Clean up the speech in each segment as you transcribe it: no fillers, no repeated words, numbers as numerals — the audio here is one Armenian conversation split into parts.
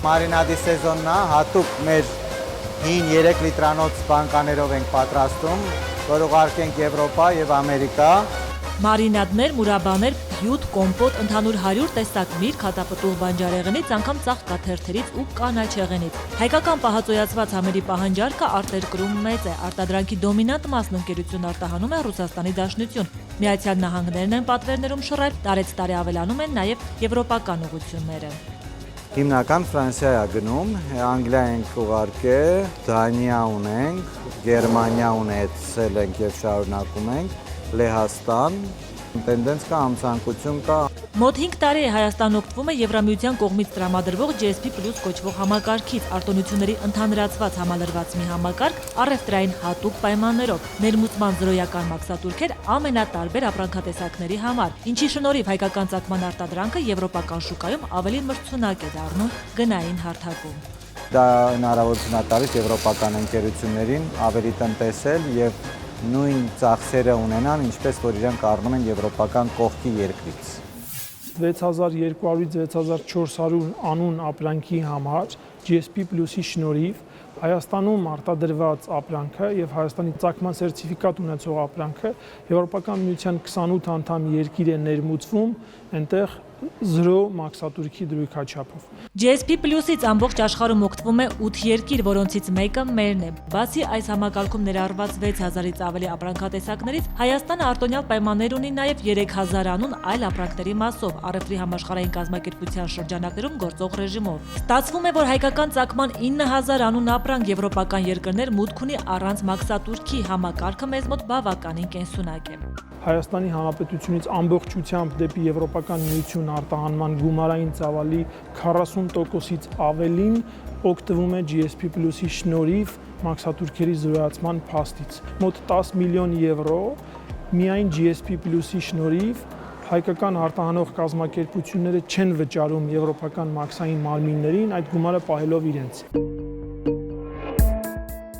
մարինադի սեզոնն է, հատուկ մեր հին 3 լիտրանոց բանկաներով ենք պատրաստում, որ ուղարկենք Եվրոպա եւ Ամերիկա։ Մարինադներ, մուրաբաներ, հյութ, կոմպոտ, ընդհանուր 100 տեսակ միրգ, հատապտուղ բանջարեղենից, անգամ ծաղկաթերթերից ու կանաչեղենից։ Հայկական պահածոյացված համերի պահանջարկը արտերկրում մեծ է, արտադրանքի դոմինանտ մասն ընկերությունն արտահանում է Ռուսաստանի Դաշնություն։ Միացյալ Նահանգներն են պատվերներում շռայլ, տարեց տարի ավելանում են նաև եվրոպական ուղղությունները։ Հիմնական Ֆրանսիա է գնում, Անգլիա ենք ուղարկել, Դանիա ունենք, Գերմանիա ունեցել ենք եւ շարունակում ենք, Լեհաստան, տենդենս կա, ամցանկություն կա։ Մոտ 5 տարի է Հայաստանն օգտվում է Եվրամիության կողմից տրամադրվող GSP+ կոչվող համակարգից, արտոնությունների ընդհանրացված համալրված մի համակարգ առևտրային հատուկ պայմաններով, ներմուծման զրոյական մաքսատուրքեր ամենատարբեր ապրանքատեսակների համար, ինչի շնորհիվ հայկական ծագման արտադրանքը եվրոպական շուկայում ավելի մրցունակ է դառնում գնային հարթակում։ Դա հնարավորություն է տալիս եվրոպական ընկերություններին ավելի տնտեսել եւ նույն ծախսերը ունենան, ինչպես որ իրենք առնում են եվրոպական կողքի երկրից։ 6200-ից 6400 անուն ապրանքի համար GSP+-ի շնորհիվ Հայաստանում արտադրված ապրանքը եւ Հայաստանի ծագման սերտիֆիկատ ունեցող ապրանքը Եվրոպական միության 28 անդամ երկիր է ներմուծվում, այնտեղ 0 մաքսատուրքի դրույքաչափով։ GSP+-ից ամբողջ աշխարհում օգտվում է 8 երկիր, որոնցից մեկը մերն է։ Բացի այս համակարգում ներառված 6000-ից ավելի ապրանքատեսակներից, Հայաստանը արտոնյալ պայմաններ ունի նաև 3000 անուն այլ ապրանքների մասով, առևտրի համաշխարհային կազմակերպության շրջանակներում գործող ռեժիմով։ Ստացվում է, որ հայկական ծագման 9000 անուն ապրանք եվրոպական երկրներ մուտք ունի առանց մաքսատուրքի, համակարգը մեզ մոտ բավականին կենսունակ է։ Հայաստանի Հանրապետությունից ամբողջությամբ դեպի Եվրոպական միություն արտահանման գումարային ծավալի 40%-ից ավելին օգտվում է GSP+-ի շնորհիվ մաքսատուրքերի զրոյացման փաստից։ Մոտ 10 միլիոն եվրո միայն GSP+-ի շնորհիվ հայկական արտահանող կազմակերպությունները չեն վճարում եվրոպական մաքսային մարմիններին, այդ գումարը պահելով իրենց։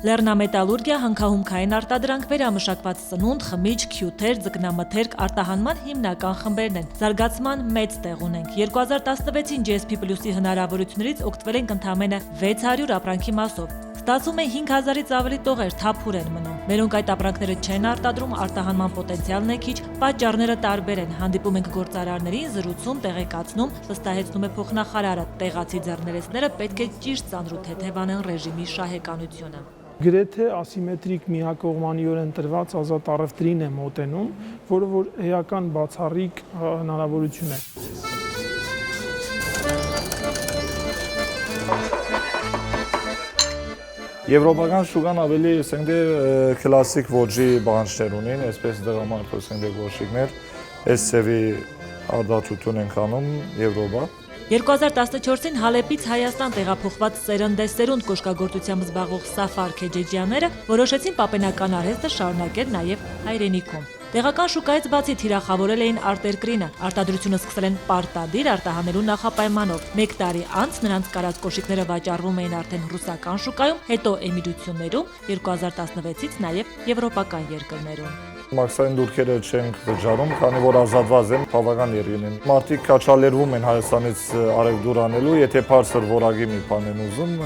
Լեռնամետալուրգիա, հանքահումքային արտադրանք, վերամշակված սնունդ, խմիչք, հյութեր, ձկնամթերք արտահանման հիմնական խմբերն են։ Զարգացման մեծ տեղ ունենք։ 2016-ին GSP+-ի հնարավորություններից օգտվել ենք ընդամենը 600 ապրանքի մասով։ Ստացվում է 5000-ից ավելի տողեր թափուր են մնում։ Մերոնք այդ ապրանքները չեն արտադրում, արտահանման պոտենցիալն է քիչ, պատճառները տարբեր են։ Հանդիպում ենք գործարարներին, զրուցում, տեղեկացնում, վստահեցնում է փոխնախարարը։ Տեղացի ձեռներեցները պետք է ճիշտ ծանրութեթև անեն ռեժիմի շահեկանությունը։ Գրեթե ասիմետրիկ միակողմանիորեն տրված ազատ առևտրին է մոտենում, որը որ էական բացառիկ հնարավորություն է։ Եվրոպական շուկան ավելի կլասիկ ոճի բանջեր ունին, այսպես դրամարկոսեն գոշիկներ, այս ծևի արդարություն ենք անում Եվրոպա։ 2014-ին Հալեպից Հայաստան տեղափոխված սերնդեսերունդ կոշկագործությամբ զբաղվող Սաֆար Քեջեջյանները որոշեցին պապենական արհեստը շարունակել նաև հայրենիքում։ Տեղական շուկայից բացի թիրախավորել էին արտերկրինը, արտադրությունը սկսել են պարտադիր արտահանելու նախապայմանով։ 1 տարի անց նրանց կարած կոշիկները վաճառվում էին արդեն ռուսական շուկայում, հետո էմիրություններում, 2016-ից նաև եվրոպական երկրներում։ Մաքսային դուրքերը չենք վճարում, քանի որ ազատված են բավական երկրին են։ Մարդիկ քաչալերվում են Հայաստանից արևդուր անելու, եթե բարձր որակի մի բան են ուզում,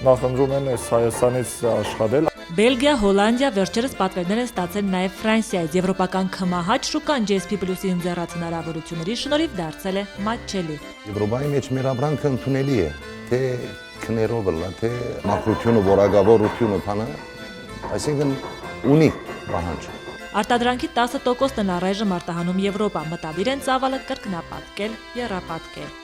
նախընտրում են Հայաստանից աշխատել։ Բելգիա, Հոլանդիա վերջերս պատվերներ են ստացել նաև Ֆրանսիայից։ Եվրոպական քմահաճ շուկան GSP+-ի ընձեռած հնարավորությունների շնորհիվ դարձել է մատչելի։ Եվրոպայի մեջ մեր ապրանքը ընդունելի է, թե քներով լա, թե մաքրությունը, որակավորությունը բանը, այսինքն ունի պահանջ։ Արտադրանքի 10%-ն են առայժմ արտահանում Եվրոպա, մտադիր են ծավալը կրկնապատկել, եռապատկել։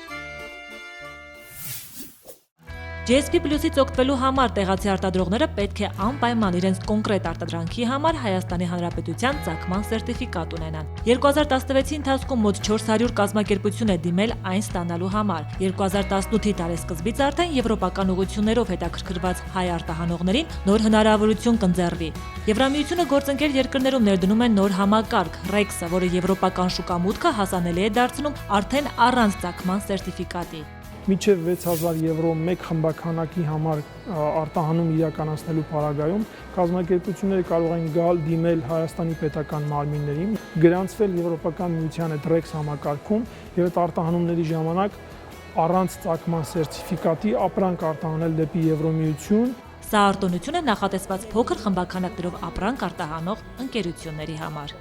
GSP+-ից օգտվելու համար տեղացի արտադրողները պետք է անպայման իրենց կոնկրետ արտադրանքի համար Հայաստանի Հանրապետության ծագման սերտիֆիկատ ունենան։ 2016-ի ընթացքում մոտ 400 կազմակերպություն է դիմել այն ստանալու համար։ 2018-ի տարեսկզբից արդեն եվրոպական ուղղություններով հետաքրքրված հայ արտահանողներին նոր հնարավորություն կընձեռվի։ Եվրամիությունը գործընկեր երկրներում ներդնում է նոր համակարգ REX-ը, որը եվրոպական շուկա մուտքը հասանելի է դարձնում արդեն առանց ծագման սերտիֆիկատի։ Մինչև 6000 եվրո մեկ խմբականակի համար արտահանում իրականացնելու պարագայում կազմակերպությունները կարող են գալ դիմել Հայաստանի պետական մարմիններին, գրանցվել Եվրոպական միության հետ REX համակարգում եւ այդ արտահանումների ժամանակ առանց ծագման սերտիֆիկատի ապրանք արտահանել դեպի Եվրոմիություն։ Սա արտոնություն է նախատեսված փոքր խմբաքանակներով ապրանք արտահանող ընկերությունների համար։